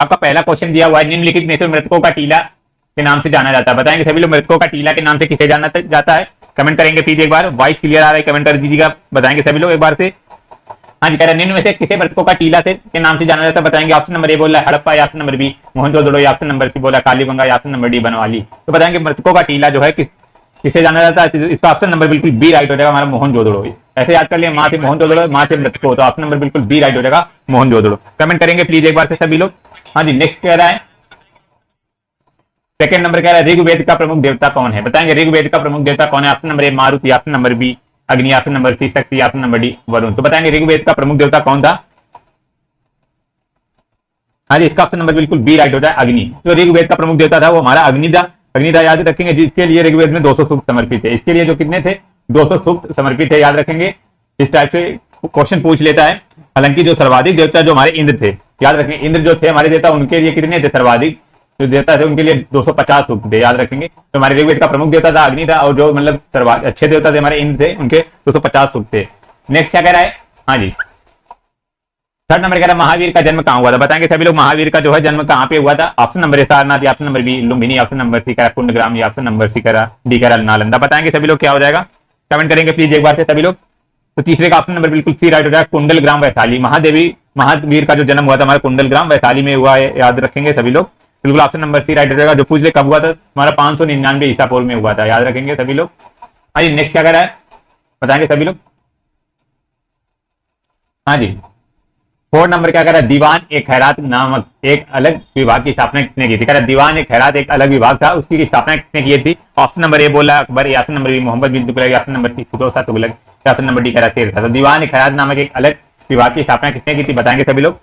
आपका पहला क्वेश्चन दिया हुआ है, निम्नलिखित में से मृतकों का टीला के नाम से जाना जाता है। बताएंगे सभी लोग मृतकों का टीला के नाम से किसे जाना जाता है? कमेंट करेंगे प्लीज एक बार। वॉइस क्लियर आ रहा है, कमेंट कर दीजिएगा। बताएंगे सभी लोग एक बार से। हाँ जी, कह रहे निम्न में से किसे मृतकों का टीला से के नाम से जाना जाता है? बताएंगे। ऑप्शन नंबर ए बोला हड़प्पा, या ऑप्शन नंबर बी मोहनजोदड़ो, या ऑप्शन नंबर सी बोला कालीबंगा, या ऑप्शन नंबर डी बनवाली। तो बताएंगे मृतकों का टीला जो है किसे जाना जाता है? इसका ऑप्शन नंबर बिल्कुल बी राइट हो जाएगा हमारा, मोहनजोदड़ो। ऐसे याद कर लिया, माँ से मोहनजोदड़ो, माँ से मृतकों, तो ऑप्शन नंबर बिल्कुल बी राइट हो जाएगा, मोहनजोदड़ो। कमेंट करेंगे प्लीज एक बार से सभी लोग। हाँ जी, नेक्स्ट कह रहा है सेकंड नंबर कह रहा है ऋग्वेद का प्रमुख देवता कौन है? बताएंगे ऋग्वेद का प्रमुख देवता कौन है? Option number A Maruti, option number B Agni, option number C Shakti, option number D Varun. तो बताएंगे ऋग्वेद का प्रमुख देवता कौन था? हाँ जी, इसका ऑप्शन नंबर बिल्कुल बी राइट होता है, अग्नि। जो ऋग्वेद का प्रमुख देवता था वो हमारा अग्नि था। अग्नि था, याद रखेंगे, जिसके लिए ऋग्वेद में 200 सूक्त समर्पित है। इसके लिए जो कितने थे? 200 सूक्त समर्पित है, याद रखेंगे। इस टाइप से क्वेश्चन पूछ लेता है। हालांकि जो सर्वाधिक देवता जो हमारे इंद्र थे, याद रखेंगे, इंद्र जो थे हमारे देवता, उनके लिए कितने थे? सर्वाधिक जो देवता थे उनके लिए 250 सूक्त थे, याद रखेंगे। तो हमारे ऋग्वेद का प्रमुख देवता था अग्नि था, और जो मतलब सर्वाधिक अच्छे देवता थे हमारे इंद्र थे, उनके 250 सूक्त थे। नेक्स्ट क्या कह रहा है? हाँ जी, थर्ड नंबर कह रहा है महावीर का जन्म कहाँ हुआ था? बताएंगे सभी लोग महावीर का जो है जन्म कहाँ पे हुआ था? ऑप्शन नंबर ए सारनाथ, या option number B Lumbini, option number C कह कुंडग्राम, या ऑप्शन नंबर सी कह डी कह नालंदा। बताएंगे सभी लोग क्या हो जाएगा? कमेंट करेंगे प्लीज एक बार से सभी लोग। तो तीसरे का ऑप्शन नंबर बिल्कुल सी राइट हो जाएगा, कुंडल ग्राम वैशाली। महावीर का जो जन्म हुआ था हमारा कुंडल ग्राम वैशाली में हुआ है, याद रखेंगे सभी लोग। बिल्कुल ऑप्शन नंबर सी राइट हो जाएगा। जो पूछ ले कब हुआ था? हमारा 599 ईसा पूर्व में हुआ था, याद रखेंगे सभी लोग। हाँ जी, नेक्स्ट क्या कह रहा है? बताएंगे सभी लोग। हाँ जी, फोर्थ नंबर क्या कह रहा है? दीवान ए खैरात नामक एक अलग विभाग की स्थापना किसने की थी? कह रहा है दीवान ए खैरात एक अलग विभाग था, उसकी स्थापना किसने की थी? ऑप्शन नंबर ए बोला Akbar, option number B Mohammad bin Tughlaq, option number C Firoz Shah Tughlaq, option number D कह रहा शेर था। तो दीवान ए खैरात नामक एक अलग विभाग की स्थापना किसने की थी? बताएंगे सभी लोग।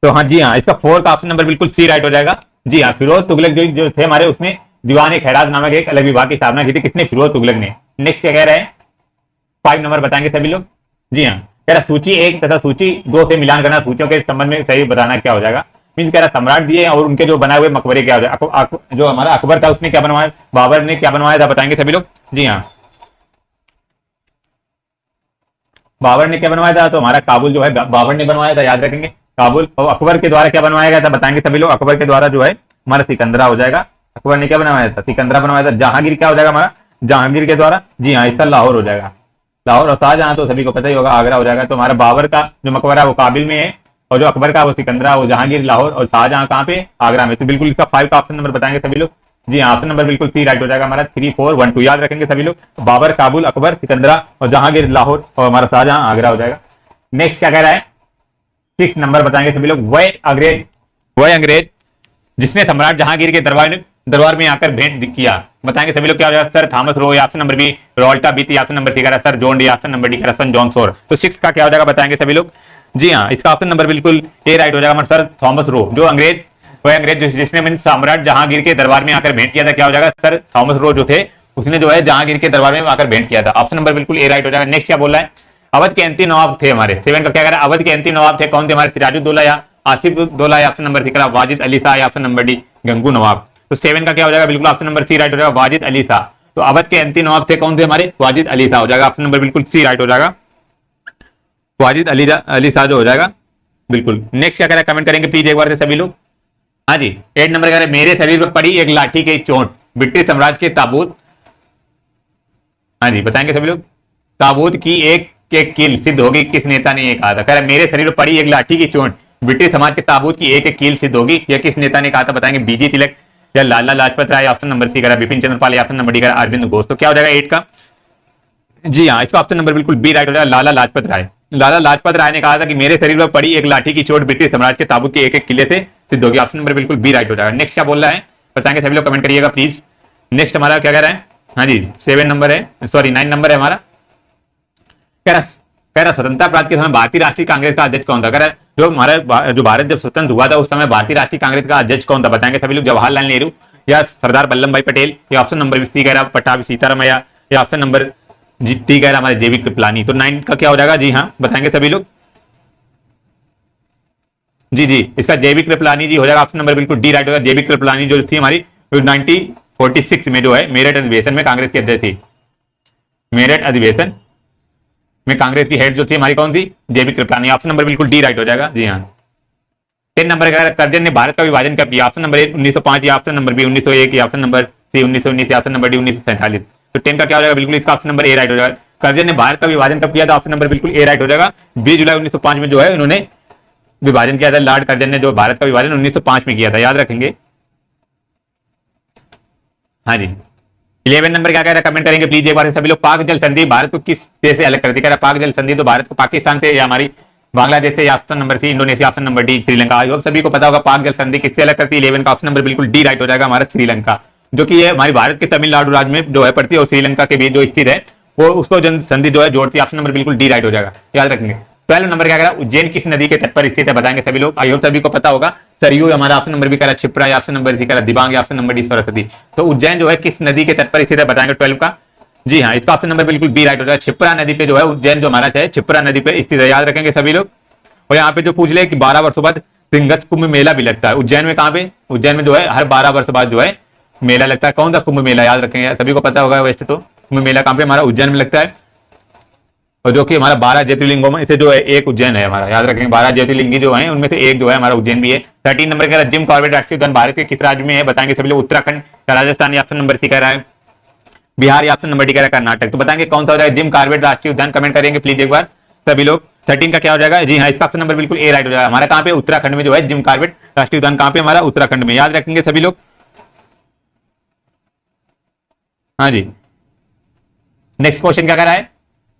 तो हाँ जी हाँ, इसका फोर्थ ऑप्शन नंबर बिल्कुल सी राइट हो जाएगा। जी हाँ, फिरोज तुगलक जो थे हमारे, उसमें दीवान ए खैरात नामक एक अलग विभाग की स्थापना की थी। किसने? फिरोज तुगलक ने। नेक्स्ट क्या कह रहे हैं? 5 नंबर बताएंगे सभी लोग। जी हाँ, कह रहा सूची 1 तथा सूची 2 से मिलान करना, सूचियों के संबंध में सही बताना, क्या हो जाएगा? मीन कह रहा सम्राट दिए और उनके जो बनाए हुए मकबरे क्या हो जाएगा? जो हमारा अकबर था उसने क्या बनवाया? बाबर ने क्या बनवाया था? बताएंगे सभी लोग। जी हाँ, बाबर ने क्या बनवाया था? तो हमारा काबुल जो है बाबर ने बनवाया था, याद रखेंगे काबुल। और अकबर के द्वारा क्या बनवाया गया था? बताएंगे सभी लोग। अकबर के द्वारा जो है हमारा सिकंदरा हो जाएगा। अकबर ने क्या बनवाया था? सिकंदरा बनवाया था। जहांगीर क्या हो जाएगा हमारा? जहांगीर के द्वारा, जी हाँ, इसका लाहौर हो जाएगा। लाहौर। और शाहजहां तो सभी को पता ही होगा, आगरा हो जाएगा। तो हमारा बाबर का जो मकबरा वो काबिल में है, और जो अकबर का वो सिकंदरा, वो जहांगीर लाहौर, और शाहजहां कहाँ पे? आगरा में। तो बिल्कुल इसका 5 का ऑप्शन नंबर बताएंगे सभी लोग। जी हाँ, ऑप्शन नंबर बिल्कुल सी राइट हो जाएगा हमारा, 3 4 1 2, याद रखेंगे सभी लोग। बाबर काबुल, अकबर सिकंदरा, और जहांगीर लाहौर, और हमारा शाहजहां आगरा हो जाएगा। नेक्स्ट क्या कह रहा है? 6 नंबर बताएंगे सभी लोग। वह अंग्रेज जिसने सम्राट जहांगीर के दरबार में आकर भेंट किया, बताएंगे सभी लोग क्या हो जाएगा? सर थॉमस रो, या ऑप्शन नंबर बी रोल्टा बीती, ऑप्शन नंबर सी कह रहा sir John D, option number D कह रहा सन जॉन सोर। तो 6 का क्या हो जाएगा? बताएंगे सभी लोग। जी हाँ, इसका ऑप्शन नंबर बिल्कुल ए राइट हो जाएगा, सर थॉमस रो। जो वह अंग्रेज जिसने सम्राट जहांगीर के दरबार में आकर भेंट किया था, क्या हो जाएगा? सर थॉमस रो जो थे, उसने जो है जहांगीर के दरबार में आकर भेंट किया था। ऑप्शन नंबर बिल्कुल ए राइट हो जाएगा। नेक्स्ट क्या बोल रहा है? अवध के अंतिम नवाब थे हमारे, 7 का क्या कह रहा है? अवध के अंतिम नवाब थे, कौन थे हमारे? सिराजुद्दौला या आसिफुद्दौला, या ऑप्शन नंबर सी कह रहा वाजिद अली शाह, या ऑप्शन नंबर डी गंगू नवाब। तो 7 का क्या हो जाएगा? बिल्कुल ऑप्शन नंबर सी राइट हो जाएगा, वाजिद अली शाह। तो अवध के अंतिम नवाब थे, कौन थे हमारे? वाजिद अली शाह हो जाएगा। ऑप्शन नंबर बिल्कुल सी राइट हो जाएगा, वाजिद अली शाह जो हो जाएगा बिल्कुल। नेक्स्ट क्या कह रहा है? कमेंट करेंगे प्लीज एक बार से सभी लोग। हाँ जी, 8 नंबर कह रहा है मेरे शरीर पर पड़ी एक लाठी की चोट, ब्रिटिश साम्राज्य के ताबूत। हाँ जी, बताएंगे सभी लोग। ताबूत की एक कील सिद्ध होगी, किस नेता ने ये कहा था? कह रहा है मेरे शरीर पर पड़ी एक लाठी की चोट, ब्रिटिश समाज के ताबूत की एक कील सिद्ध होगी, यह किस नेता ने कहा था? बताएंगे बीजी तिलक, या Lala Lajpat Rai, option number C कह रहा Bipin Chandra Pal, option number D कह रहा अरविंद घोष। तो क्या हो जाएगा 8 का? जी हाँ, इसका ऑप्शन नंबर बिल्कुल बी राइट हो जाएगा, लाला लाजपत राय। लाला लाजपत राय ने कहा था कि मेरे शरीर पर पड़ी एक लाठी की चोट ब्रिटिश साम्राज्य के ताबूत के एक किले से सिद्ध होगी। ऑप्शन नंबर बिल्कुल बी राइट हो जाएगा। नेक्स्ट क्या बोल रहा है? बताएंगे सभी लोग, कमेंट करिएगा प्लीज। नेक्स्ट हमारा क्या कह रहा है? हाँ जी, 7 नंबर है, सॉरी 9 नंबर है हमारा। कह रहा स्वतंत्रता प्राप्ति के समय भारतीय राष्ट्रीय कांग्रेस का अध्यक्ष कौन था? कह रहा जो भारत जब स्वतंत्र हुआ था उस समय भारतीय राष्ट्रीय कांग्रेस का अध्यक्ष कौन था? बताएंगे सभी लोग। जवाहरलाल नेहरू, या सरदार वल्लभ भाई पटेल, या ऑप्शन नंबर सी कह रहा पट्टाभी सीतारामैया, या ऑप्शन नंबर टी कह रहा हमारे जेबी कृपलानी। तो 9 का क्या हो जाएगा? जी हाँ, बताएंगे सभी लोग। जी, इसका जेबी कृपलानी जी हो जाएगा। ऑप्शन नंबर बिल्कुल डी राइट होगा। जेबी कृपलानी जो थी हमारी 1946 में जो है मेरठ अधिवेशन में कांग्रेस की अध्यक्ष थी। मेरठ अधिवेशन में कांग्रेस की हेड जो थी हमारी कौन थी? जेबी कृपलानी। ऑप्शन नंबर बिल्कुल डी राइट हो जाएगा। जी हाँ, 10 नंबर का कर्जन ने भारत का विभाजन कब किया? ऑप्शन नंबर ए 1905 या ऑप्शन नंबर बी 1901 या ऑप्शन नंबर सी 1919 या ऑप्शन नंबर डी 1947। तो 10 का क्या हो जाएगा? बिल्कुल इसका ऑप्शन नंबर ए राइट हो जाएगा। कर्जन ने भारत का विभाजन कब किया था? ऑप्शन नंबर बिल्कुल ए राइट हो जाएगा। 20 जुलाई 1905 में जो है इन्होंने विभाजन किया था। लॉर्ड कर्जन ने जो भारत का विभाजन 1905 में किया था, याद रखेंगे। हाँ जी। 11 नंबर क्या कह रहा है? कमेंट करेंगे प्लीज एक बार सभी लोग। पाक जल संधि भारत को किस देश से अलग करती है? कह रहा है पाक जल संधि तो भारत को पाकिस्तान से या हमारी बांग्लादेश से, या option number C Indonesia, option number D Sri Lanka. I hope सभी को पता होगा पाक जल संधि किससे अलग करती है। 11 का ऑप्शन नंबर बिल्कुल डी राइट हो जाएगा हमारा, श्रीलंका, जो कि ये हमारी भारत के तमिलनाडु राज्य में जो है पड़ती है और श्रीलंका के बीच जो स्थित है वो उसको संधि जो है जोड़ती है। ऑप्शन नंबर बिल्कुल डी राइट हो जाएगा, याद रखेंगे। 12 नंबर क्या कह रहा है? उज्जैन किस नदी के तट पर स्थित है? बताएंगे सभी लोग। आई होप सभी को पता होगा। सरयू हमारा ऑप्शन नंबर भी कह रहा है, क्षिप्रा या ऑप्शन नंबर सी कह रहा है दिबांग या ऑप्शन नंबर डी सरस्वती। तो उज्जैन जो है किस नदी के तट पर स्थित है? बताएंगे 12 का। जी हाँ, इसका ऑप्शन नंबर बिल्कुल बी राइट हो जाएगा। क्षिप्रा नदी पे जो है उज्जैन जो हमारा है क्षिप्रा नदी पे स्थित है, याद रखेंगे सभी लोग। और यहाँ पे जो पूछ ले कि 12 वर्षों बाद सिंगस कुंभ मेला भी लगता है उज्जैन में। कहाँ पे? उज्जैन में जो है हर 12 वर्ष बाद जो है मेला लगता है। कौन सा कुंभ मेला? याद रखेंगे, सभी को पता होगा वैसे तो। कुंभ मेला कहाँ पे? हमारा उज्जैन में लगता है, और जो कि हमारा 12 ज्योतिर्लिंगों में इसे जो है एक उज्जैन है हमारा, याद रखेंगे। 12 ज्योतिर्लिंगी जो है उनमें से एक जो है हमारा उज्जैन भी है। 13 नंबर कह रहा है जिम कॉर्बेट राष्ट्रीय उद्यान भारत के किस राज्य में है? बताएंगे सभी लोग। उत्तराखंड या राजस्थान या ऑप्शन नंबर सी कह रहा है बिहार या ऑप्शन नंबर डी कह रहा है कर्नाटक। तो बताएंगे कौन सा हो जाएगा जिम कॉर्बेट राष्ट्रीय उद्यान? कमेंट करेंगे प्लीज एक बार सभी लोग। 13 का क्या हो जाएगा? जी हाँ, इसका ऑप्शन नंबर बिल्कुल ए राइट हो जाएगा हमारा। कहाँ पे? उत्तराखंड में जो है जिम कॉर्बेट राष्ट्रीय उद्यान कहाँ पे? हमारा उत्तराखंड में, याद रखेंगे सभी लोग। हाँ जी। नेक्स्ट क्वेश्चन क्या कर रहा है?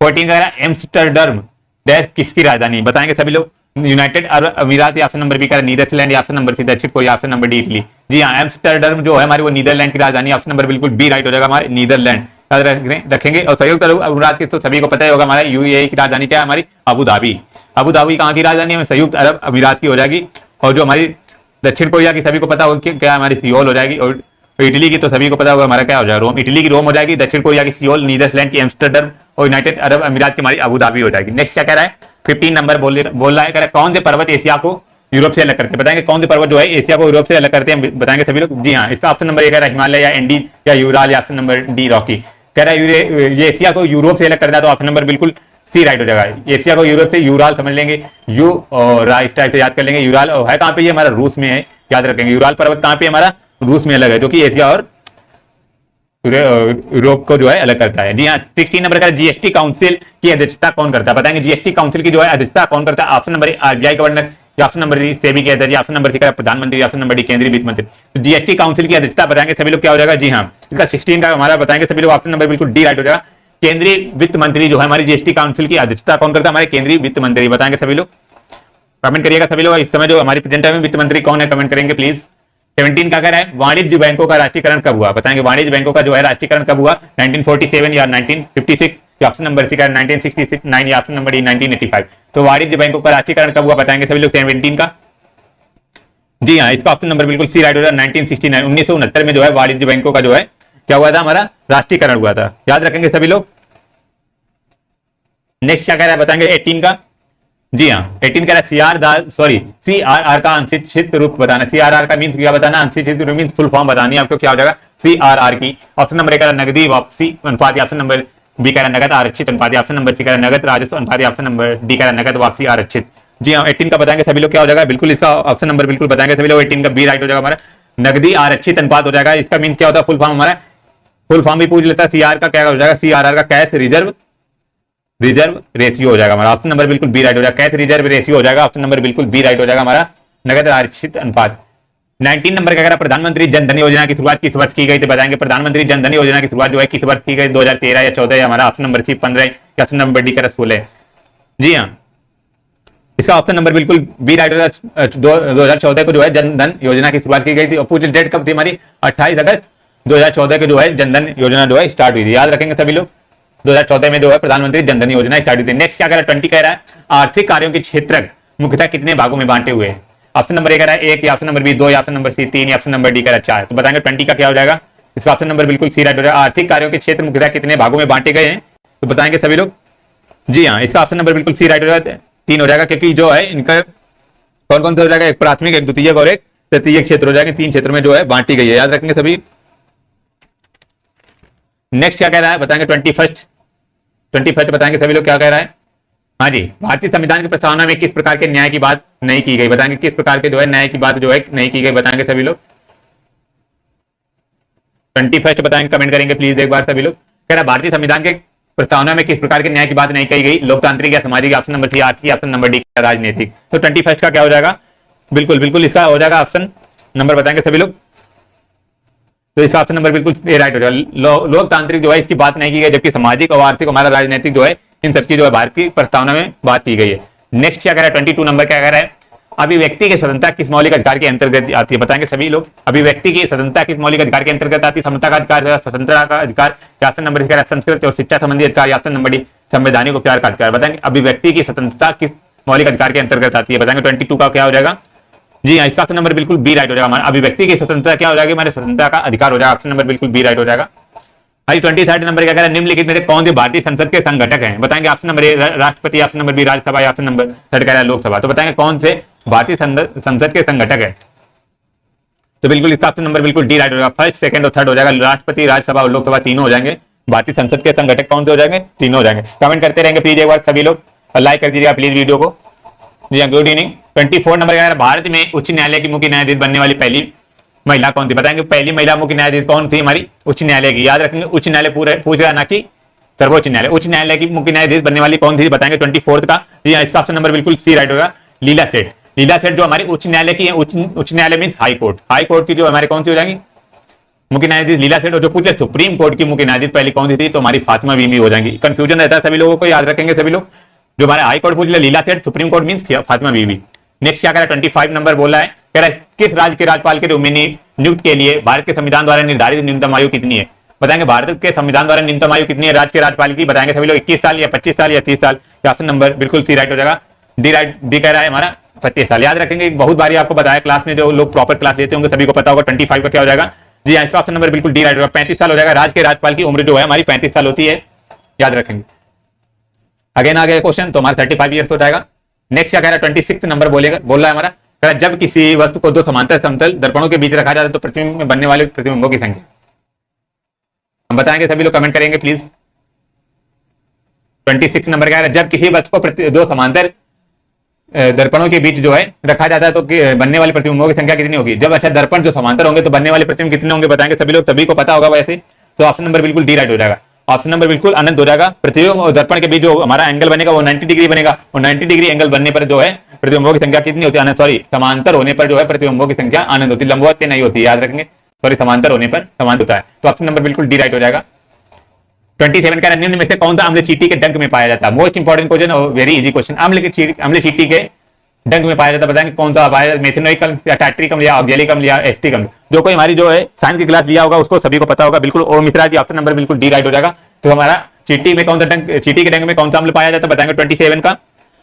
14 का कह रहा है एम्स्टर्डम देश किसकी राजधानी? बताएंगे सभी लोग। यूनाइटेड अरब अमीरात या ऑप्शन नंबर बी कह रहा है नीदरलैंड या ऑप्शन नंबर सी दक्षिण Korea, option number D Italy. जी हाँ, एम्स्टर्डम जो है हमारी वो नीदरलैंड की राजधानी। ऑप्शन नंबर बिल्कुल बी राइट हो जाएगा हमारे, नीदरलैंड, याद रखेंगे। और संयुक्त अरब अमीरात की तो सभी को पता ही होगा हमारा यूएई की राजधानी क्या है? हमारी अबू धाबी। अबू धाबी कहाँ की राजधानी है? संयुक्त अरब अमीरात की हो जाएगी। और जो हमारी दक्षिण कोरिया की सभी को पता होगा क्या हमारी सियोल हो जाएगी। और इटली की तो सभी को पता होगा हमारा क्या हो जाएगा? रोम। इटली की रोम हो जाएगी, दक्षिण कोरिया की सियोल, नीदरलैंड की एम्स्टर्डम और यूनाइटेड अरब अमीरात की हमारी अबू धाबी हो जाएगी। नेक्स्ट क्या कह रहा है? 15 नंबर बोल रहा है, कह रहा है कौन से पर्वत एशिया को यूरोप से अलग करते हैं? बताएंगे कौन से पर्वत जो है एशिया को यूरोप से अलग करते हैं? बताएंगे सभी लोग। जी हाँ, इसका ऑप्शन नंबर ए कह रहा है हिमालय या एंडीज या यूराल या ऑप्शन नंबर डी रॉकी। कह रहा है ये एशिया को यूरोप से अलग करता है, तो ऑप्शन नंबर बिल्कुल सी राइट हो जाएगा। एशिया को यूरोप से यूराल समझ लेंगे, यू और इस टाइप से याद कर लेंगे। यूराल है कहाँ पे? ये हमारा रूस में है, याद रखेंगे। यूराल पर्वत कहाँ पे? हमारा रूस में अलग है, जो कि एशिया और यूरोप को जो है अलग करता है। जी हाँ, 16 नंबर का जीएसटी काउंसिल की अध्यक्षता कौन करता है? बताएंगे जीएसटी काउंसिल की जो है अध्यक्षता कौन करता है? ऑप्शन नंबर आरबीआई गवर्नर या ऑप्शन नंबर डी सेबी के अध्यक्ष, ऑप्शन नंबर सी का प्रधानमंत्री, ऑप्शन नंबर डी केंद्रीय वित्त मंत्री। तो जीएसटी काउंसिल की अध्यक्षता बताएंगे सभी लोग क्या हो जाएगा? जी हाँ, इसका 16 का हमारा बताएंगे सभी लोग। ऑप्शन नंबर बिल्कुल डी राइट हो जाएगा। केंद्रीय वित्त मंत्री जो है हमारी जीएसटी काउंसिल की अध्यक्षता कौन करता है? हमारे केंद्रीय वित्त मंत्री। बताएंगे सभी लोग, कमेंट करिएगा सभी लोग। इस समय जो हमारी प्रेजेंट टाइम में वित्त मंत्री कौन है? कमेंट करेंगे प्लीज। 17 का कह रहा है वाणिज्य बैंकों का राष्ट्रीयकरण कब हुआ? बताएंगे वाणिज्य बैंकों का जो है राष्ट्रीयकरण कब हुआ? 1947 या 1956 या ऑप्शन नंबर सी का 1969 या ऑप्शन नंबर डी 1985। तो वाणिज्य बैंकों का राष्ट्रीयकरण कब हुआ? बताएंगे सभी लोग 17 का। जी हाँ, इसका ऑप्शन नंबर बिल्कुल सी राइट हो जाएगा। 1969 1969 में जो है वाणिज्य बैंकों का जो है क्या हुआ था? हमारा राष्ट्रीयकरण हुआ था, याद रखेंगे सभी लोग। नेक्स्ट क्या कह रहा है? बताएंगे 18 का। जी हाँ, 18 कह रहा है सीआरआर का अंशित रूप बताना। सीआरआर का मीन्स क्या बताना? अंशित रूप मीन्स फुल फॉर्म बतानी है आपको, क्या हो जाएगा? सीआरआर की। ऑप्शन नंबर ए कह रहा है नगदी वापसी अनुपात, ऑप्शन नंबर बी कह रहा है नगद आरक्षित अनुपात, ऑप्शन नंबर सी कह रहा है नगद राजस्व अनुपात, ऑप्शन नंबर डी कह रहा है नगद वापसी आरक्षित। जी हाँ, 18 का बताएंगे सभी लोग क्या हो जाएगा? बिल्कुल इसका ऑप्शन नंबर बिल्कुल बताएंगे सभी लोग। 18 का बी राइट हो जाएगा हमारा, नगदी आरक्षित अनुपात हो जाएगा। इसका मीन क्या होता है? फुल फॉर्म हमारा, फुल फॉर्म भी पूछ लेता है। सीआर का क्या हो जाएगा? सीआरआर का कैश रिजर्व रेशियो हो जाएगा हमारा। ऑप्शन नंबर बिल्कुल बी राइट हो जाएगा। कैश रिजर्व रेशियो हो जाएगा, ऑप्शन नंबर बिल्कुल बी राइट हो जाएगा हमारा, नगद आरक्षित अनुपात। 19 नंबर का प्रधानमंत्री जन धन योजना की शुरुआत किस वर्ष की गई? तो बताएंगे प्रधानमंत्री जन धन योजना की शुरुआत जो है किस वर्ष की गई? 2013 या 14 या हमारा ऑप्शन नंबर सी 15 या ऑप्शन नंबर डी 16। जी हाँ, इसका ऑप्शन नंबर बिल्कुल बी राइट हो जाएगा। 2014 को जो है जन धन योजना की शुरुआत की गई थी। अपोजिट डेट कब थी हमारी? 28 अगस्त 2014 को जो है जन धन योजना जो है स्टार्ट हुई थी, याद रखेंगे सभी लोग। 2014 में जो है प्रधानमंत्री जन धन योजना स्टार्ट हुई थी। नेक्स्ट क्या कह रहा है? 20 कह रहा है आर्थिक कार्यों के क्षेत्र मुख्यतः कितने भागों में बांटे हुए हैं? ऑप्शन नंबर ए कह रहा है 1 या ऑप्शन नंबर बी 2 या ऑप्शन नंबर सी 3 या ऑप्शन नंबर डी कह रहा है 4। तो बताएंगे 20 का क्या हो जाएगा? इसका ऑप्शन नंबर बिल्कुल सी राइट हो जाएगा। आर्थिक कार्यों के क्षेत्र मुख्यतः कितने भागों में बांटे गए हैं? तो बताएंगे सभी लोग। जी हाँ, इसका ऑप्शन नंबर बिल्कुल सी राइट हो जाएगा, 3 हो जाएगा, क्योंकि जो है इनका कौन कौन सा हो जाएगा? एक प्राथमिक, एक द्वितीयक और एक तृतीयक क्षेत्र हो जाएगा। 3 क्षेत्र में जो है बांटी गई है, याद रखेंगे सभी। नेक्स्ट क्या कह रहा है? बताएंगे 21 बताएंगे सभी लोग क्या कह रहा है? हाँ जी, भारतीय संविधान की प्रस्तावना में किस प्रकार के न्याय की बात नहीं की गई, बताएंगे किस प्रकार के जो है न्याय की बात जो है नहीं की गई, बताएंगे सभी लोग। 21 बताएंगे, कमेंट करेंगे प्लीज एक बार सभी लोग। कह रहा भारतीय संविधान के प्रस्तावना में किस प्रकार के न्याय की बात नहीं कही गई, लोकतांत्रिक या सामाजिक, ऑप्शन नंबर सी आर्थिक, ऑप्शन नंबर डी राजनीतिक। तो 21 का क्या हो जाएगा, बिल्कुल बिल्कुल इसका हो जाएगा ऑप्शन नंबर, बताएंगे सभी लोग। तो इसका ऑप्शन नंबर बिल्कुल राइट हो जाएगा। लोकतांत्रिक जो है इसकी बात नहीं की गई, जबकि सामाजिक और आर्थिक हमारा राजनीतिक जो है इन सबकी जो है भारतीय प्रस्तावना में बात की गई है। नेक्स्ट क्या कह रहा है, 22 नंबर क्या कह रहा है, अभिव्यक्ति की स्वतंत्रता किस मौलिक अधिकार के अंतर्गत आती है, बताएंगे सभी लोग। अभिव्यक्ति की स्वतंत्रता किस मौलिक अधिकार के अंतर्गत आती है, समता का अधिकार, स्वतंत्रता का अधिकार, ऑप्शन नंबर सी संस्कृत और शिक्षा संबंधी अधिकार, ऑप्शन नंबर डी संवैधानिक उपचार का अधिकार। बताएंगे अभिव्यक्ति की स्वतंत्रता किस मौलिक अधिकार के अंतर्गत आती है, बताएंगे 22 का क्या हो जाएगा। जी हाँ, इसका ऑप्शन नंबर बिल्कुल बी राइट हो जाएगा। हमारा अभिव्यक्ति की स्वतंत्रता क्या हो जाएगी, हमारे स्वतंत्रता का अधिकार हो जाएगा, ऑप्शन नंबर बिल्कुल बी राइट हो जाएगा। 23 नंबर क्या कह रहा है, निम्नलिखित में से कौन से भारतीय संसद के संगठक हैं, बताएंगे option number A Rashtrapati, option number B Rajya Sabha, option number third कह रहा है लोकसभा। तो बताएंगे कौन से भारतीय संसद के संगठक है, तो बिल्कुल इसका ऑप्शन नंबर बिल्कुल डी राइट हो जाएगा। फर्स्ट, सेकंड और थर्ड हो जाएगा, राष्ट्रपति, राज्यसभा और लोकसभा तीनों हो जाएंगे। भारतीय संसद के संगठक कौन से हो जाएंगे, तीनों हो जाएंगे। कमेंट करते रहेंगे प्लीज एक बार सभी लोग, और लाइक कर दीजिएगा प्लीज वीडियो को। जी गुड इवनिंग। 24 नंबर क्या है, भारत में उच्च न्यायालय की मुख्य न्यायाधीश बनने वाली पहली महिला कौन थी, बताएंगे पहली महिला मुख्य न्यायाधीश कौन थी हमारी उच्च न्यायालय की, याद रखेंगे उच्च न्यायालय पूरे पूछ रहा ना कि सर्वोच्च न्यायालय, उच्च न्यायालय की मुख्य न्यायाधीश बनने वाली कौन थी, बताएंगे 24 का। इसका ऑप्शन नंबर बिल्कुल सी राइट होगा, लीला सेठ। लीला सेठ जो हमारी उच्च न्यायालय की है, उच्च न्यायालय mean high court, high court की जो हमारे कौन सी हो जाएंगी मुख्य न्यायाधीश लीला सेठ। और जो पूछे सुप्रीम कोर्ट की मुख्य न्यायाधीश पहली कौन सी थी, तो हमारी फातिमा बीबी हो जाएंगी। कंफ्यूजन रहता है सभी लोगों को, याद रखेंगे सभी लोग। जो हमारे हाई कोर्ट पूछ लिया लीला सेठ, सुप्रीम कोर्ट मीन फातिमा बीबी। नेक्स्ट क्या कह रहा है, 25 नंबर बोला है, कह रहा है किस राज्य के राज्यपाल के रूप में नियुक्त के लिए भारत के संविधान द्वारा निर्धारित न्यूनतम आयु कितनी है, बताएंगे भारत के संविधान द्वारा न्यूनतम आयु कितनी है राज्य के राज्यपाल की, बताएंगे सभी लोग 21 साल या 25 साल या 30 साल। ऑप्शन नंबर बिल्कुल सी राइट हो जाएगा, डी राइट, डी कह रहा है हमारा 25 साल। याद रखेंगे, बहुत बारी आपको बताया क्लास में, जो लोग प्रॉपर क्लास लेते होंगे सभी को पता होगा 25 का क्या हो जाएगा। जी हाँ, इसका ऑप्शन नंबर बिल्कुल डी राइट होगा, 35 साल हो जाएगा। राज्य के राज्यपाल की उम्र जो है हमारी 35 साल होती है, याद रखेंगे। अगेन आ गया क्वेश्चन, तो हमारा 35 ईयर्स हो जाएगा। नेक्स्ट क्या कह रहा है, 26 नंबर बोल रहा है हमारा, जब किसी वस्तु को दो समांतर समतल दर्पणों के बीच रखा जाता है तो प्रतिबिंब में बनने वाले प्रतिबिंबों की संख्या, हम बताएंगे सभी लोग, कमेंट करेंगे प्लीज। 26 नंबर क्या है, जब किसी वस्तु को दो समांतर दर्पणों के बीच जो है रखा जाता है तो बनने वाले प्रतिबिंबों की संख्या कितनी होगी। जब अच्छा दर्पण जो समांतर होंगे तो बनने वाले प्रतिबिंब कितने होंगे, बताएंगे सभी लोग, सभी को पता होगा वैसे। तो ऑप्शन नंबर बिल्कुल डी राइट हो जाएगा, ऑप्शन नंबर बिल्कुल अनंत हो जाएगा। प्रतिबिंब और दर्पण के बीच जो हमारा एंगल बनेगा वो 90 डिग्री बनेगा, और 90 डिग्री एंगल बनने पर जो है प्रतिबिंबों की संख्या कितनी होती है, सॉरी समांतर होने पर जो है प्रतिबिंबों की संख्या अनंत होती है, लंबवत नहीं होती, याद रखेंगे। सॉरी, समांतर होने पर समांतर होता है। तो ऑप्शन नंबर बिल्कुल डी राइट हो जाएगा। 27 का निम्न में से कौन सा अम्ल चींटी के डंक में पाया जाता है, मोस्ट इंपॉर्टेंट क्वेश्चन और वेरी इजी क्वेश्चन। अम्ल चींटी के डंक में पाया जाता है, बताएंगे कौन सा पाया जाता है, मेथिनोइक अम्ल या टार्टरिक अम्ल या ऑक्जेलिक अम्ल या एसिटिक अम्ल। जो कोई हमारी जो है साइंस की क्लास लिया होगा उसको सभी को पता होगा, बिल्कुल ओ मिश्रा जी, ऑप्शन नंबर बिल्कुल डी राइट हो जाएगा। तो हमारा चींटी में कौन सा डंक, चींटी के डंक में कौन सा अम्ल पाया जाता है, बताएंगे 27 का।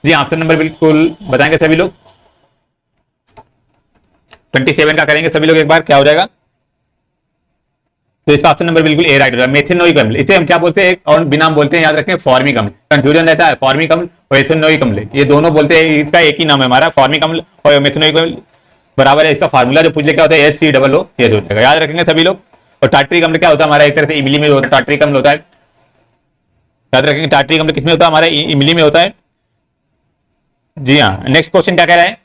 जी ऑप्शन नंबर बिल्कुल बताएंगे सभी लोग, 27 का करेंगे सभी लोग एक बार, क्या हो जाएगा। तो इसका ऑप्शन नंबर बिल्कुल ए राइट हो जाएगा, मेथिनोइक अम्ल। इसे हम क्या बोलते हैं, और बिना बोलते हैं, याद रखें, फॉर्मिक अम्ल। कंफ्यूजन रहता है, फॉर्मिक अम्ल और मेथिनोइक अम्ल, ये दोनों बोलते हैं, इसका एक ही नाम है हमारा, फॉर्मिक अम्ल और मेथिनोइक अम्ल बराबर है। इसका फार्मूला जो पूछ ले क्या होता है, HCOO, ये हो जाएगा, याद रखेंगे सभी लोग। और टार्टरिक अम्ल क्या होता है हमारा, एक तरह से इमली में होता है, टार्टरिक अम्ल होता है, याद रखेंगे। टार्टरिक अम्ल किसमें होता है, हमारा इमली में होता है। जी हाँ, नेक्स्ट क्वेश्चन क्या कह रहा है,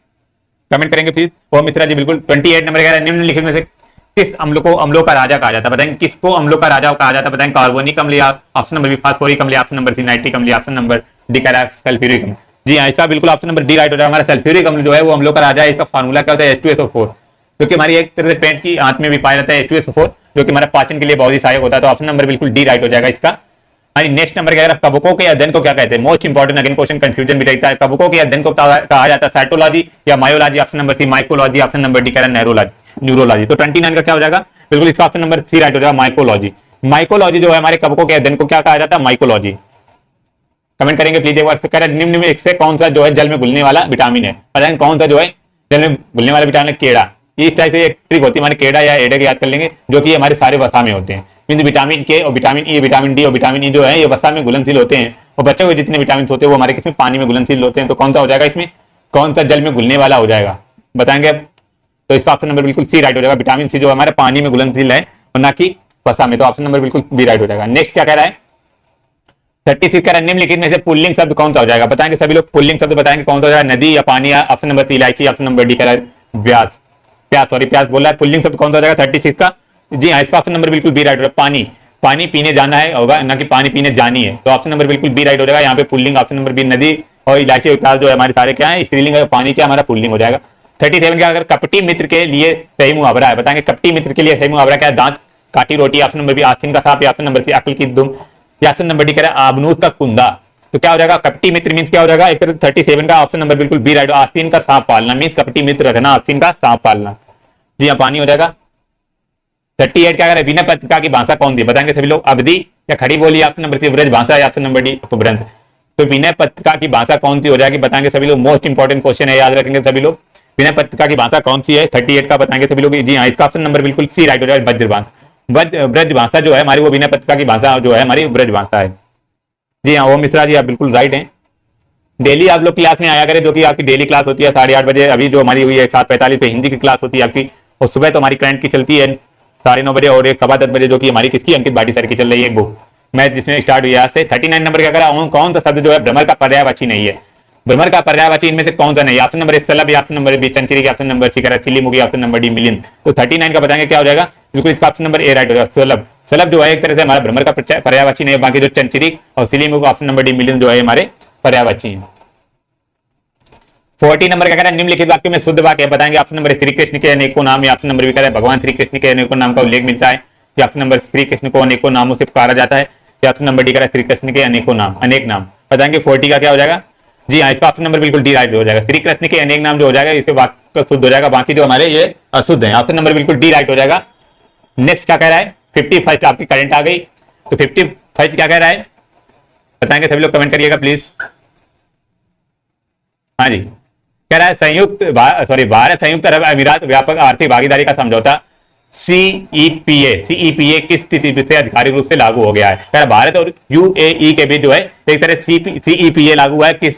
कमेंट करेंगे प्लीज। वो मित्रा जी बिल्कुल 28 नंबर कह रहा है, निम्नलिखित में से किस अम्ल को अम्लों का राजा कहा जाता है, बताएंगे किसको अम्लों का राजा कहा जाता है, बताएंगे कार्बोनिक अम्ल या ऑप्शन नंबर बी फास्फोरिक अम्ल, ऑप्शन नंबर सी नाइट्रिक अम्ल, ऑप्शन नंबर डी कह रहा है सल्फ्यूरिक अम्ल। जी हाँ, इसका बिल्कुल ऑप्शन नंबर डी राइट हो जाएगा। हमारा सल्फ्यूरिक अम्ल जो है वो अम्लों का राजा है। इसका फार्मूला क्या होता है, H2SO4, क्योंकि हमारी एक तरह से पेट की आंत में भी पाया जाता है H2SO4, जो कि हमारा पाचन के लिए बहुत ही सहायक होता है। तो ऑप्शन नंबर बिल्कुल डी राइट हो जाएगा इसका। नेक्स्ट नंबर क्या है, कवकों के अध्ययन को क्या कहते हैं, most important again question, confusion भी रहता है। कवकों के अध्ययन को कहा जाता है साइटोलॉजी या myology, option number C mycology, option number D कह रहा है न्यूरोलॉजी। तो 29 का क्या हो जाएगा, बिल्कुल इसका ऑप्शन नंबर सी राइट हो जाएगा, माइकोलॉजी। माइकोलॉजी जो है हमारे कवकों के अध्ययन को क्या कहा जाता है, माइकोलॉजी। कमेंट करेंगे प्लीज एक बार। कह रहा है निम्न में से कौन सा जो है जल में घुलने वाला विटामिन है, बताएंगे कौन सा जो है जल में घुलने वाला विटामिन, केड़ा। इस टाइप से एक ट्रिक होती है हमारे, केड़ा या एडक याद कर लेंगे, जो कि हमारे सारे वसा में होते हैं। मीन विटामिन के और विटामिन ई, विटामिन डी और विटामिन ई जो है ये वसा में घुलनशील होते हैं, और बच्चों के जितने विटामिन होते हैं वो हमारे किसमें, पानी में घुलनशील होते हैं। तो कौन सा हो जाएगा इसमें, कौन सा जल में घुलने वाला हो जाएगा, बताएंगे। तो इसका ऑप्शन नंबर बिल्कुल सी राइट हो जाएगा, विटामिन सी जो हमारे पानी में घुलनशील है और ना कि वसा में। तो ऑप्शन नंबर बिल्कुल बी राइट हो जाएगा। नेक्स्ट क्या कह रहा है, 36 का निम्नलिखित में से पुल्लिंग शब्द कौन सा हो जाएगा, बताएंगे सभी लोग। पुल्लिंग शब्द बताएंगे कौन सा हो जाएगा, नदी या पानी या ऑप्शन नंबर सी इलायची, ऑप्शन नंबर डी कह रहा है व्यास, प्यास, सॉरी प्यास बोल रहा है। पुल्लिंग शब्द कौन सा हो जाएगा 36 का, जी हाँ इसका ऑप्शन नंबर बिल्कुल बी राइट हो जाएगा। पानी, पानी पीने जाना है होगा ना कि पानी पीने जानी है, तो ऑप्शन नंबर बिल्कुल बी राइट हो जाएगा। यहाँ पे पुल्लिंग ऑप्शन नंबर बी, नदी और इलायची और प्यास जो है हमारे सारे क्या है स्त्रीलिंग है, पानी क्या हमारा पुल्लिंग हो जाएगा। 37 का अगर कपटी मित्र के लिए सही मुहावरा है, बताएंगे कपटी मित्र के लिए सही मुहावरा क्या है, दांत काटी रोटी, ऑप्शन नंबर बी आस्तीन का सांप, ऑप्शन नंबर सी अक्ल की दुम, ऑप्शन नंबर डी कह रहा है आबनूस का कुंदा। तो क्या हो जाएगा कपटी मित्र मींस क्या हो जाएगा, एक तरह 37 का ऑप्शन नंबर बिल्कुल बी राइट, आस्तीन का सांप पालना मींस कपटी मित्र रखना, आस्तीन का सांप पालना, जी हाँ पानी हो जाएगा। 38 क्या करें, विनय पत्रिका की भाषा कौन थी, बताएंगे सभी लोग, अवधि या खड़ी बोली, ऑप्शन नंबर सी ब्रज भाषा, ऑप्शन नंबर डी उपभ्रंश। तो विनय पत्रिका की भाषा कौन सी हो जाएगी, बताएंगे सभी लोग, मोस्ट इंपॉर्टेंट क्वेश्चन है, याद रखेंगे सभी लोग। विनय पत्रिका की भाषा कौन सी है 38 का, बताएंगे सभी लोग, जी हाँ इसका ऑप्शन नंबर बिल्कुल सी राइट हो जाएगा, ब्रज ब्रज भाषा जो है हमारी वो विनय पत्रिका की भाषा जो है हमारी ब्रज भाषा है। जी हाँ ओम मिश्रा जी आप बिल्कुल राइट हैं। डेली आप लोग क्लास में आया करें, जो कि आपकी डेली क्लास होती है 8:30 बजे, अभी जो हमारी हुई है 7:45 पे हिंदी की क्लास होती है आपकी, और सुबह तो हमारी करंट की चलती है 9:30 बजे, और 10:15 बजे जो कि हमारी किसकी अंकित भाटी सर की चल रही है बुक मैच जिसमें स्टार्ट हुई है आज से। 39 नंबर क्या करा, कौन सा शब्द जो है भ्रमर का पर्यायवाची नहीं है, भ्रमर का पर्यायवाची इनमें से कौन सा नहीं है, ऑप्शन नंबर ए सलब, ऑप्शन नंबर बी चंचरी, ऑप्शन नंबर सी करा चिलीमुखी, ऑप्शन नंबर डी मिलिंद। तो 39 का बताएंगे क्या हो जाएगा, बिल्कुल इसका ऑप्शन नंबर ए राइट हो जाएगा, सलब। सलब जो है एक तरह से हमारा भ्रमर का पर्यायवाची नहीं है, बाकी जो चंचरी और सिलीमुख ऑप्शन नंबर डी मिलिंद जो है हमारे पर्यायवाची है। 40 नंबर क्या कह रहा है, निम्नलिखित वाक्य में शुद्ध वाक्य बताएंगे, ऑप्शन नंबर श्री कृष्ण के अनेकों नाम, ऑप्शन नंबर बी कह रहा है भगवान श्री कृष्ण के अनेकों नाम का उल्लेख मिलता है, या ऑप्शन नंबर श्री कृष्ण को अनेकों नामों से पुकारा जाता है, या ऑप्शन नंबर डी कह रहा है श्री कृष्ण के अनेकों नाम, अनेक नाम। बताएंगे 40 का क्या हो जाएगा, जी हाँ इसका ऑप्शन नंबर बिल्कुल डी राइट हो जाएगा, श्री कृष्ण के अनेक नाम जो हो जाएगा इसके वाक्य शुद्ध हो जाएगा, बाकी जो हमारे ये अशुद्ध है, ऑप्शन नंबर बिल्कुल डी राइट हो जाएगा। नेक्स्ट क्या कह रहा है 51 आपकी करंट आ गई, तो 51 क्या कह रहा है बताएंगे सभी लोग, कमेंट करिएगा प्लीज। हाँ जी कह रहा है भारत संयुक्त अरब अमीरात व्यापक आर्थिक भागीदारी का समझौता सीईपीए किस स्थिति से आधिकारिक रूप से लागू हो गया है, कह रहा भारत और यूएई के बीच जो है एक तरह सीईपीए लागू हुआ है, किस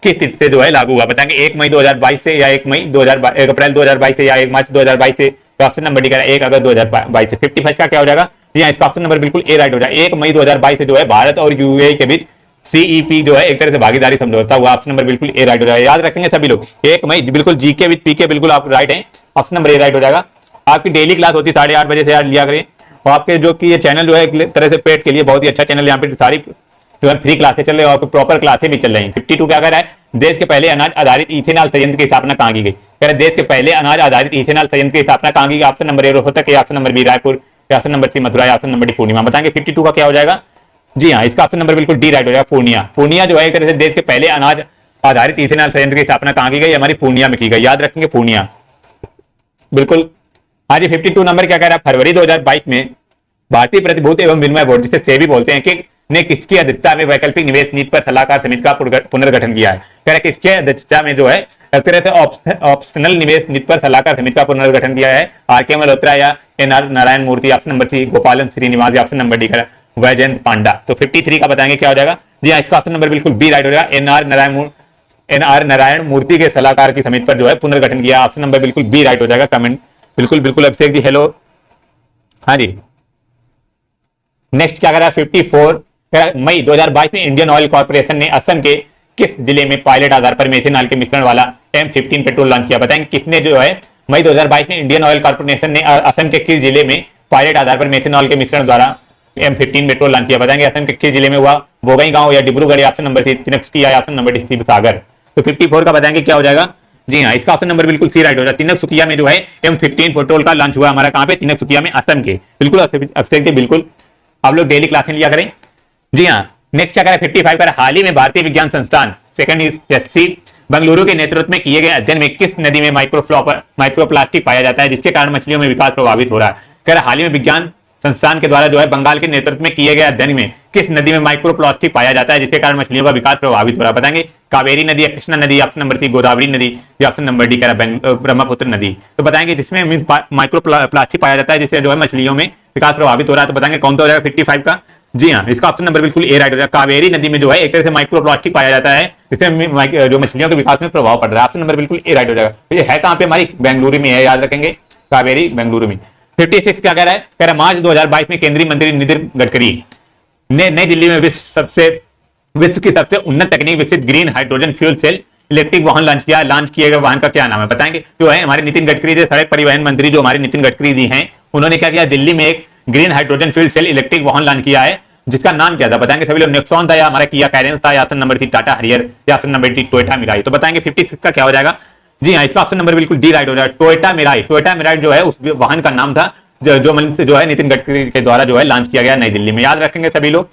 स्थिति से जो है लागू हुआ, बताएंगे 1 मई 2022 से, या 1 अप्रैल 2022 से, या 1 मार्च 2022 से, ऑप्शन नंबर डी कह रहा है 1 अगस्त 2022 से। 51 का क्या हो जाएगा, यहाँ इसका ऑप्शन नंबर बिल्कुल ए राइट हो जाएगा, 1 मई 2022 से जो है भारत और यूएई के बीच सीईपी जो है एक तरह से भागीदारी समझौता हुआ, ऑप्शन नंबर बिल्कुल ए राइट हो जाएगा, याद रखेंगे सभी लोग 1 मई, बिल्कुल जीके विद पीके बिल्कुल आप राइट हैं, ऑप्शन नंबर ए राइट हो जाएगा। आपकी डेली क्लास होती है 8:30 बजे से यार लिया करें, और आपके जो कि ये चैनल जो है एक तरह से पेट के लिए बहुत ही अच्छा चैनल, यहाँ पे सारी जो है फ्री क्लासें चल रही है और प्रॉपर क्लासें भी चल रही हैं। 52 क्या कह रहा है, देश के पहले अनाज आधारित इथेनॉल संयंत्र की स्थापना कहाँ की गई, कह रहे देश के पहले अनाज आधारित इथेनॉल संयंत्र की स्थापना कहाँ की गई, option number A Rohtak, option number B Raipur, option number C Mathura, option number D Purnima. बताएंगे 52 का क्या हो जाएगा, जी हाँ इसका ऑप्शन नंबर बिल्कुल डी राइट हो जाएगा, पूर्णिया। पूर्णिया जो है एक तरह से देश के पहले अनाज आधारित इथेनॉल संयंत्र की स्थापना कहाँ की गई, हमारी पूर्णिया में की गई, याद रखेंगे पूर्णिया बिल्कुल। हाँ जी 52 नंबर क्या कह रहा है, फरवरी 2022 में भारतीय प्रतिभूति एवं विनिमय बोर्ड जिसे सेबी बोलते हैं कि ने किसकी अध्यक्षता में वैकल्पिक निवेश नीति पर सलाहकार समिति का पुनर्गठन किया है, कह रहे किसके अध्यक्षता में जो है एक तरह से ऑप्शनल निवेश नीति पर सलाहकार समिति का पुनर्गठन किया है, आर.के. मल्होत्रा या एन.आर. नारायण मूर्ति, ऑप्शन नंबर सी गोपालन श्रीनिवास, ऑप्शन नंबर डी कह वैजयंत पांडा। तो 53 का बताएंगे क्या हो जाएगा, जी हाँ इसका ऑप्शन नंबर बिल्कुल बी राइट हो जाएगा, एन.आर. नारायण मूर्ति के सलाहकार की समिति पर जो है पुनर्गठन किया, ऑप्शन नंबर बिल्कुल बी राइट हो जाएगा। कमेंट बिल्कुल अभिषेक जी हेलो। हाँ जी नेक्स्ट क्या कर रहा है 54 मई 2022 में इंडियन ऑयल कॉर्पोरेशन ने असम के किस जिले में पायलट आधार पर मेथेनॉल के मिश्रण वाला M15 पेट्रोल लॉन्च किया, बताएंगे किसने जो है मई 2022 में इंडियन ऑयल कॉर्पोरेशन ने असम के किस जिले में पायलट आधार पर मेथेनॉल के मिश्रण द्वारा M15 पेट्रोल लॉन्च किया, बताएंगे असम के किस जिले में हुआ, बोगईगांव या Dibrugarh, option number C Tinsukia, option number D Sivasagar. तो 54 का बताएंगे क्या हो जाएगा, जी हाँ इसका ऑप्शन नंबर बिल्कुल सी राइट हो जाएगा, तिनसुकिया में जो है M15 पेट्रोल का लॉन्च हुआ हमारा, कहां पे, तिनसुकिया में, असम के। बिल्कुल अभिषेक जी बिल्कुल आप लोग डेली क्लासें लिया करें। जी हाँ नेक्स्ट क्या करें 55 का, हाल ही में भारतीय विज्ञान संस्थान सेकेंड बंगलुरु के नेतृत्व में किए गए अध्ययन में किस नदी में माइक्रोप्लास्टिक पाया जाता है जिसके कारण मछलियों में विकास प्रभावित हो रहा है, कह रहा हाल ही में विज्ञान संस्थान के द्वारा जो है बंगाल के नेतृत्व में किए गए अध्ययन में किस नदी में माइक्रोप्लास्टिक पाया जाता है जिसके कारण मछलियों का विकास प्रभावित हो रहा है, बताएंगे कावेरी नदी या कृष्णा नदी, ऑप्शन नंबर सी गोदावरी नदी, या ऑप्शन नंबर डी कह रहा है ब्रह्मपुत्र नदी। तो बताएंगे जिसमें माइक्रोप्लास्टिक पाया जाता है जिससे जो है मछलियों में विकास प्रभावित हो रहा है, तो बताएंगे कौन सा हो जाएगा 55 का, जी हाँ इसका ऑप्शन नंबर बिल्कुल ए राइट हो जाएगा, कावेरी नदी में जो है एक तरह से माइक्रोप्लास्टिक पाया जाता है जिससे जो मछलियों के विकास में प्रभाव पड़ रहा है, ऑप्शन नंबर बिल्कुल ए राइट हो जाएगा। तो ये है कहां पे, हमारी बेंगलुरु में है, याद रखेंगे कावेरी बेंगलुरु में। 56 क्या कह रहा है, कह रहा है मार्च 2022 में केंद्रीय मंत्री नितिन गडकरी नई दिल्ली में विश्व की सबसे उन्नत तकनीक विकसित green hydrogen fuel cell electric वाहन लॉन्च किए गए वाहन का क्या नाम है बताएंगे। जो है हमारे नितिन गडकरी, जो सड़क परिवहन मंत्री जो हमारे नितिन गडकरी जी हैं, उन्होंने क्या किया, दिल्ली में एक green hydrogen fuel cell electric वाहन लॉन्च किया है, जिसका नाम क्या था बताएंगे सभी लोग। नेक्सॉन था, या हमारा किया कैरेंस था, या ऑप्शन नंबर थी टाटा हरियर, या option number D Toyota Mirai. तो बताएंगे 56 का क्या हो जाएगा। जी हाँ, इसका ऑप्शन नंबर बिल्कुल डी राइट हो जाएगा, टोयोटा मिराई। टोयोटा मिराई जो है उस वाहन का नाम था जो है नितिन गडकरी के द्वारा जो है लॉन्च किया गया नई दिल्ली में। याद रखेंगे सभी लोग।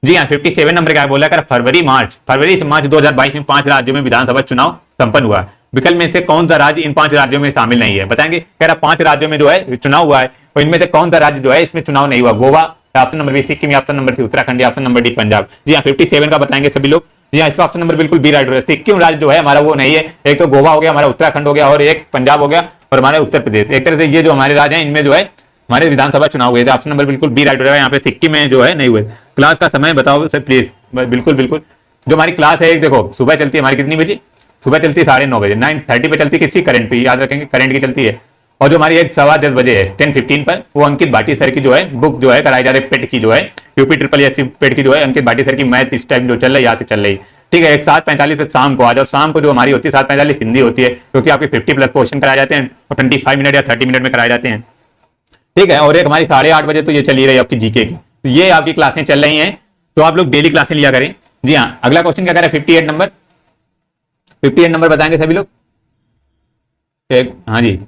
जी हाँ, 57 नंबर क्या बोला कर, फरवरी मार्च 2022 में 5 राज्यों में विधानसभा चुनाव संपन्न हुआ। विकल्प में से कौन सा राज्य इन 5 राज्यों में शामिल नहीं है बताएंगे। कह रहा 5 राज्यों में जो है चुनाव हुआ है, और इनमें से कौन सा राज्य जो है इसमें चुनाव नहीं हुआ। Goa, option number B Sikkim, option number C Uttarakhand, option number D Punjab. जी हाँ, 57 का बताएंगे सभी लोग। जी हाँ, इसका ऑप्शन नंबर बिल्कुल बी राइट हो रहा है। सिक्किम राज्य जो है हमारा वो नहीं है। एक तो गोवा हो गया, हमारा उत्तराखंड हो गया, और एक पंजाब हो गया, और हमारे उत्तर प्रदेश। एक तरह से ये जो हमारे राज्य हैं इनमें जो है हमारे विधानसभा चुनाव हुए थे। ऑप्शन नंबर बिल्कुल बी राइट हो जाएगा। यहाँ पे सिक्किम में जो है नहीं हुए। क्लास का समय बताओ सर प्लीज। बिल्कुल बिल्कुल, जो हमारी क्लास है देखो सुबह चलती है हमारी कितनी बजे, सुबह चलती है 9:30 बजे, 9:30 पे चलती है, किसी करंट पे, याद रखेंगे करंट की चलती है। और जो हमारी एक 10:15 बजे है 10:15 पर, वो अंकित भाटी सर की जो है बुक जो है कराई जा रही है पेट की, जो है यूपी ट्रिपल एस पेट की, जो है अंकित भाटी सर की मैथ इस टाइम जो चल रही है, यहाँ से चल रही है। ठीक है, 7:45 पे शाम को आ जाओ। शाम को जो हमारी होती है 7:45 हिंदी होती है, क्योंकि आपके 50+ क्वेश्चन कराए जाते हैं, और 25 मिनट या 30 मिनट में कराए जाते हैं। ठीक है, और एक हमारी 8:30 बजे तो ये चली रही है आपकी जीके की। तो ये आपकी क्लासें चल रही हैं, तो आप लोग डेली क्लासें लिया करें। जी हाँ, अगला क्वेश्चन क्या कर रहा है, 58 नंबर बताएंगे सभी लोग। हाँ जी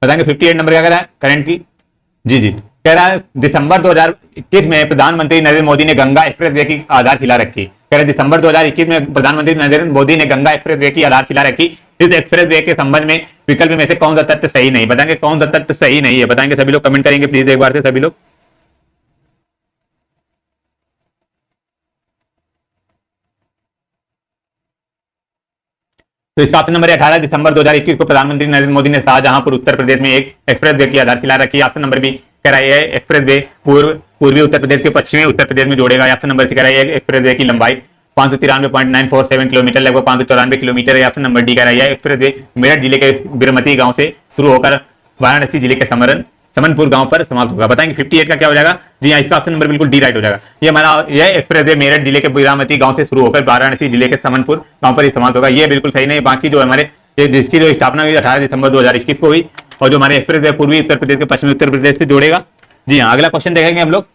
बताएंगे 58 नंबर क्या कर रहा है करंट की। जी जी, कह रहा है दिसंबर 2021 में प्रधानमंत्री नरेंद्र मोदी ने गंगा एक्सप्रेसवे की आधारशिला रखी। कह रहे दिसंबर 2021 में प्रधानमंत्री नरेंद्र मोदी ने गंगा एक्सप्रेसवे की आधारशिला रखी। इस एक्सप्रेसवे के संबंध में विकल्प में से कौन सा तथ्य सही नहीं बताएंगे। कौन सा तथ्य सही नहीं है बताएंगे सभी लोग, कमेंट करेंगे प्लीज एक बार से सभी लोग। तो इसका ऑप्शन नंबर 18, दिसंबर 2021 को प्रधानमंत्री नरेंद्र मोदी ने शाहजहांपुर उत्तर प्रदेश में एक एक्सप्रेसवे की आधारशिला रखी। ऑप्शन नंबर बी कह रहा है एक्सप्रेसवे पूर्वी उत्तर प्रदेश के पश्चिमी उत्तर प्रदेश में जोड़ेगा। ऑप्शन नंबर सी कह रहा है एक्सप्रेसवे की लंबाई 593.947 किलोमीटर, लगभग 594 किलोमीटर है। ऑप्शन नंबर डी कह रहा है एक्सप्रेसवे मेरठ जिले के बिरमती गांव से शुरू होकर वाराणसी जिले के समनपुर गांव पर समाप्त होगा। बताएंगे 58 का क्या हो जाएगा। जी हाँ, इसका ऑप्शन नंबर बिल्कुल डी राइट हो जाएगा। ये हमारा यह एक्सप्रेसवे मेरठ जिले के बिरामती गांव से शुरू होकर वाराणसी जिले के समनपुर गांव पर ही समाप्त होगा। ये बिल्कुल सही नहीं। बाकी जो हमारे जिसकी जो स्थापना हुई 18 दिसंबर 2021 को हुई, और जो हमारे एक्सप्रेसवे पूर्वी उत्तर प्रदेश के पश्चिमी उत्तर प्रदेश से जोड़ेगा। जी हाँ, अगला क्वेश्चन देखेंगे हम लोग।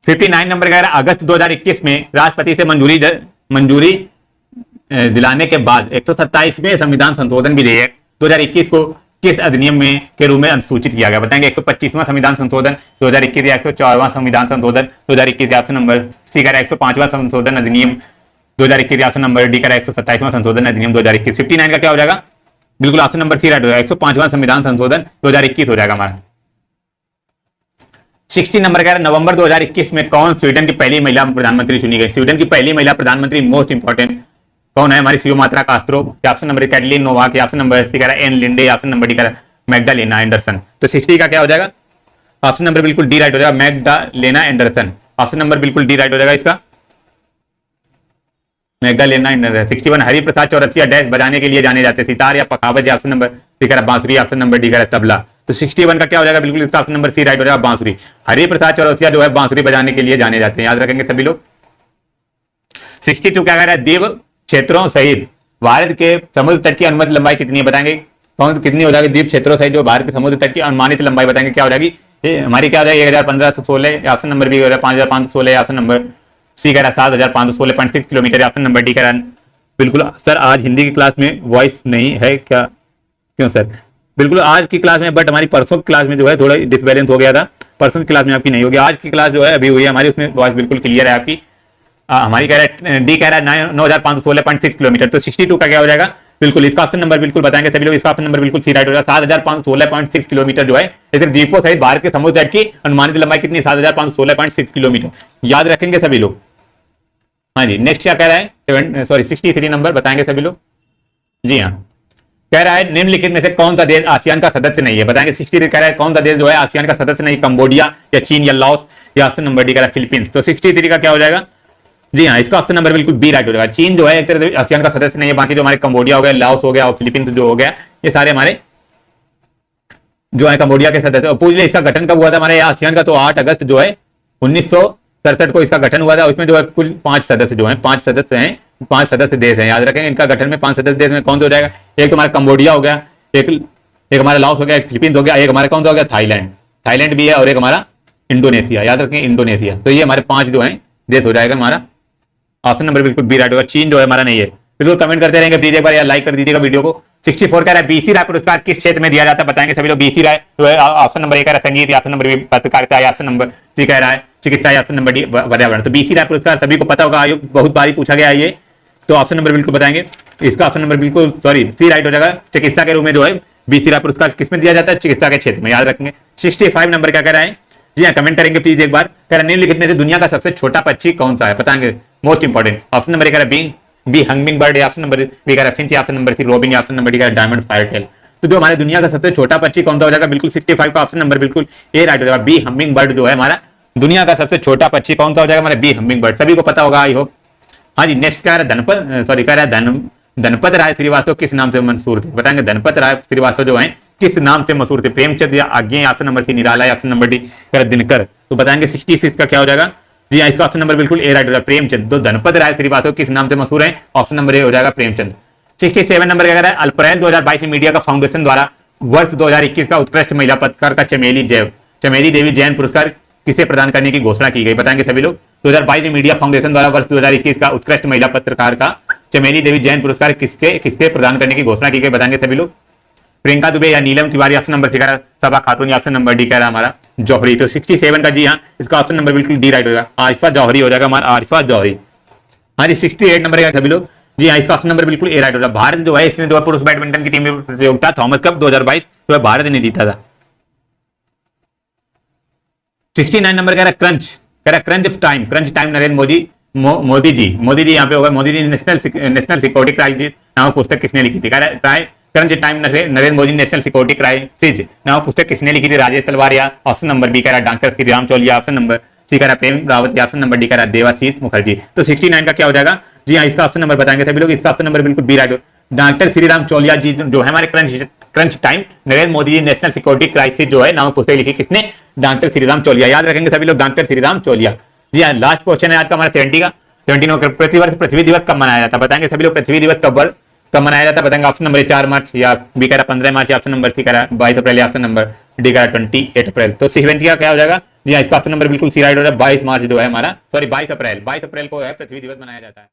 59 नंबर का अगस्त 2021 में राष्ट्रपति से मंजूरी दिलाने के बाद 127वें संविधान संशोधन विधेयक 2021 को किस अधिनियम में के रूप में अनुसूचित किया गया। बताएंगे 125वां संविधान संशोधन 2021 या 104वां संविधान संशोधन 2021 ऑप्शन नंबर सी का 105वां संशोधन अधिनियम 2021 ऑप्शन नंबर डी का 127वां संशोधन अधिनियम 2021। 59 का क्या हो जाएगा, बिल्कुल ऑप्शन नंबर सी राइट हो जाएगा, 105वां संविधान संशोधन 2021 हो जाएगा हमारा। 60 नंबर का नवंबर 2021 में कौन स्वीडन की पहली महिला प्रधानमंत्री चुनी गई। स्वीडन की पहली महिला प्रधानमंत्री मोस्ट इंपोर्टेंट कौन है, हमारी Xiomara Castro, option number Katalin Novak, option number C कह रहा है Ann Linde, option number D कह रहा है मैग्डालेना एंडरसन। तो 60 का क्या हो जाएगा, ऑप्शन नंबर बिल्कुल डी राइट हो जाएगा, मैग्डालेना एंडरसन। ऑप्शन नंबर बिल्कुल डी राइट हो जाएगा इसका, Magdalena Andersson. 61 Hariprasad Chaurasia dash बजाने के लिए जाने जाते, सितार या पखावज, ऑप्शन नंबर सी कह रहा है बांसुरी, ऑप्शन नंबर डी कह रहा है तबला। तो 61 का क्या हो जाएगा, बिल्कुल इसका ऑप्शन नंबर सी राइट हो जाएगा, बांसुरी। हरिप्रसाद चौरसिया जो है बांसुरी बजाने के लिए जाने जाते हैं, याद रखेंगे सभी लोग। 62 क्या कह रहा है, द्वीप क्षेत्रों सहित भारत के समुद्र तट की अनुमानित लंबाई कितनी है, बताएंगे कौन कितनी हो जाएगी। द्वीप क्षेत्रों सहित जो भारत के समुद्र तट की अनुमानित लंबाई बताएंगे क्या हो जाएगी, हमारी क्या हो जाएगी 1516, ऑप्शन नंबर बी हो रहा है 5516, ऑप्शन नंबर सी कह रहा है 7516.6 किलोमीटर, ऑप्शन नंबर डी कह रहा है। बिल्कुल सर, आज हिंदी की क्लास में वॉइस नहीं है क्या, क्यों सर, बिल्कुल आज की क्लास में, बट हमारी परसों की क्लास में जो है थोड़ा डिसबैलेंस हो गया था, परसों की क्लास में आपकी नहीं होगी। आज की क्लास जो है अभी हुई है हमारी, उसमें वॉइस बिल्कुल क्लियर है आपकी। हमारी कह रहा है डी कह रहा है 9516.6 किलोमीटर। तो 62 का क्या हो जाएगा, बिल्कुल इसका ऑप्शन नंबर बिल्कुल बताएंगे सभी लोग, इसका ऑप्शन नंबर बिल्कुल सी राइट हो जाएगा, 7516.6 किलोमीटर जो है इधर द्वीपों सहित भारत के समुद्र तट की अनुमानित लंबाई कितनी, 7516.6 किलोमीटर, याद रखेंगे सभी लोग। हाँ जी, नेक्स्ट क्या कह रहा है, 63 नंबर बताएंगे सभी लोग। जी हाँ, कह रहा है निम्नलिखित में से कौन सा देश आसियान का सदस्य नहीं है, बताएंगे। 63 कह रहा है कौन सा देश जो है आसियान का सदस्य नहीं, कंबोडिया या चीन या लाओस, या ऑप्शन नंबर डी कह रहा है फिलीपींस। तो 63 का क्या हो जाएगा, जी हाँ, इसका ऑप्शन नंबर बिल्कुल बी राइट हो जाएगा। चीन जो है एक तरह से आसियान का सदस्य नहीं है, बाकी जो हमारे कंबोडिया हो गया, लाओस हो गया और फिलीपींस जो हो गया, ये सारे हमारे जो है कंबोडिया के सदस्य। पूछ ले इसका गठन कब हुआ था हमारे आसियान का, तो 8 अगस्त जो है 1967 को इसका गठन हुआ था। उसमें जो है कुल 5 सदस्य जो हैं, 5 सदस्य हैं, 5 सदस्य देश हैं, याद रखेंगे। इनका गठन में 5 सदस्य देश में कौन सा हो जाएगा? एक तो हमारा कंबोडिया हो गया, एक हमारा लाओस हो गया, एक फिलीपींस हो गया, एक हमारा कौन सा हो गया? थाईलैंड भी है, और एक हमारा इंडोनेशिया, याद रखें इंडोनेशिया। तो ये हमारे 5 जो हैं देश हो जाएगा हमारा। ऑप्शन नंबर बिल्कुल बी राइट होगा। चीन जो है हमारा नहीं है। बिल्कुल कमेंट करते रहेंगे, प्लीज एक बार यार लाइक कर दीजिएगा वीडियो को। 64 कह रहा है बीसी राय पुरस्कार किस क्षेत्र में दिया जाता है? बताएंगे सभी लोग। बीसी राय जो है ऑप्शन नंबर ए कह रहा है संगीत, ऑप्शन नंबर बी पत्रकारिता, ऑप्शन नंबर सी कह रहा है चिकित्सा, ऑप्शन नंबर डी पर्यावरण। तो बीसी राय पुरस्कार सभी को पता होगा, आयोग बहुत बारी पूछा गया है ये। तो ऑप्शन नंबर बिल्कुल बताएंगे इसका। ऑप्शन नंबर बिल्कुल सॉरी सी राइट हो जाएगा। चिकित्सा के रूप में जो है बीसी राय पुरस्कार किसमें दिया जाता है? चिकित्सा के क्षेत्र में, याद रखेंगे। 65 नंबर क्या कह रहा है? जी हाँ, कमेंट करेंगे प्लीज एक बार। कह रहा निम्नलिखित में से दुनिया का सबसे छोटा पक्षी कौन सा है? बताएंगे, most important. Option number A कह रहा है B humming bird, option number B कह रहा है finch, option number C robin, option number D कह रहा है डायमंड फायरटेल। तो जो हमारे दुनिया का सबसे छोटा पक्षी कौन सा हो जाएगा? बिल्कुल 65 का ऑप्शन नंबर बिल्कुल ए राइट हो जाएगा। बी हमिंग बर्ड जो है हमारा दुनिया का सबसे छोटा पक्षी कौन सा हो जाएगा? हमारा बी हमिंग बर्ड, सभी को पता होगा आई होप। हाँ जी, नेक्स्ट क्या रहा है? धनपत, कह रहा है धनपत राय श्रीवास्तव किस नाम से मशहूर थे? बताएंगे धनपत राय श्रीवास्तव जो है किस नाम से मशहूर थे? प्रेमचंद या आज्ञे, ऑप्शन नंबर सी निराला, ऑप्शन नंबर डी दिनकर। तो बताएंगे 66 का क्या हो जाएगा? जी हाँ, इसका ऑप्शन नंबर बिल्कुल ए राइट हो जाएगा, प्रेमचंद। तो धनपत राय श्रीवास्तव किस नाम से मशहूर है? ऑप्शन नंबर ए हो जाएगा प्रेमचंद। 67 नंबर क्या कह रहा है? अप्रैल 2022 में मीडिया का फाउंडेशन द्वारा वर्ष 2021 का उत्कृष्ट महिला पत्रकार का चमेली देवी जैन पुरस्कार किसे प्रदान करने की घोषणा की गई? बताएंगे सभी लोग। 2022 में मीडिया फाउंडेशन द्वारा वर्ष 2021 का उत्कृष्ट महिला पत्रकार का चमेली देवी जैन पुरस्कार किसके प्रदान करने की घोषणा की गई? बताएंगे सभी लोग। प्रियंका दुबे या नीलम तिवारी, ऑप्शन नंबर सी कह रहा है सबा खातून, ऑप्शन नंबर डी कह रहा है हमारा जौहरी। तो 67 का जी हाँ, इसका ऑप्शन नंबर बिल्कुल डी राइट होगा, आरिफा जौहरी हो जाएगा हमारा, आरिफा जौहरी। हाँ जी, 68 नंबर का सभी लोग। जी हाँ, इसका ऑप्शन नंबर बिल्कुल ए राइट होगा। भारत जो है इसने जो पुरुष बैडमिंटन की टीम में प्रतियोगिता थॉमस कप 2022 जो है भारत ने जीता था। 69 नंबर कह रहा है क्रंच टाइम नरेंद्र मोदी जी यहाँ पे होगा। Modi ji national security crisis नामक पुस्तक किसने लिखी थी? कह रहा है crunch time Narendra Modi national security crisis नामक पुस्तक किसने लिखी थी? Rajesh Talwaria, option number B कह रहा है doctor Shri Ram Chaulia, option number C कह रहा है Prem Rawat, option number D कह रहा है देवाशीष मुखर्जी। तो 69 का क्या हो जाएगा? जी हाँ, इसका ऑप्शन नंबर बताएंगे सभी लोग। इसका ऑप्शन नंबर बिल्कुल B right. Doctor Shri Ram Chaulia ji जो है हमारे crunch time Narendra Modi ji national security crisis जो है नामक पुस्तक लिखी किसने? डॉक्टर श्री राम चौलिया, याद रखेंगे सभी लोग, डॉक्टर श्री राम चौलिया। जी हाँ, लास्ट क्वेश्चन है आज का हमारा 70 का। 70 प्रतिवर्ष पृथ्वी दिवस कब मनाया जाता है? बताएंगे सभी लोग पृथ्वी दिवस कब मनाया जाता है? बताएंगे ऑप्शन नंबर 4 मार्च, या बी कह रहा 15 मार्च, ऑप्शन नंबर सी कह रहा 22 अप्रैल, ऑप्शन नंबर डी कह रहा 28 अप्रैल। तो 70 का क्या हो जाएगा? जी हाँ, इसका ऑप्शन नंबर बिल्कुल सी राइट हो रहा है, 22 मार्च जो है हमारा, सॉरी 22 अप्रैल को है पृथ्वी दिवस मनाया जाता है।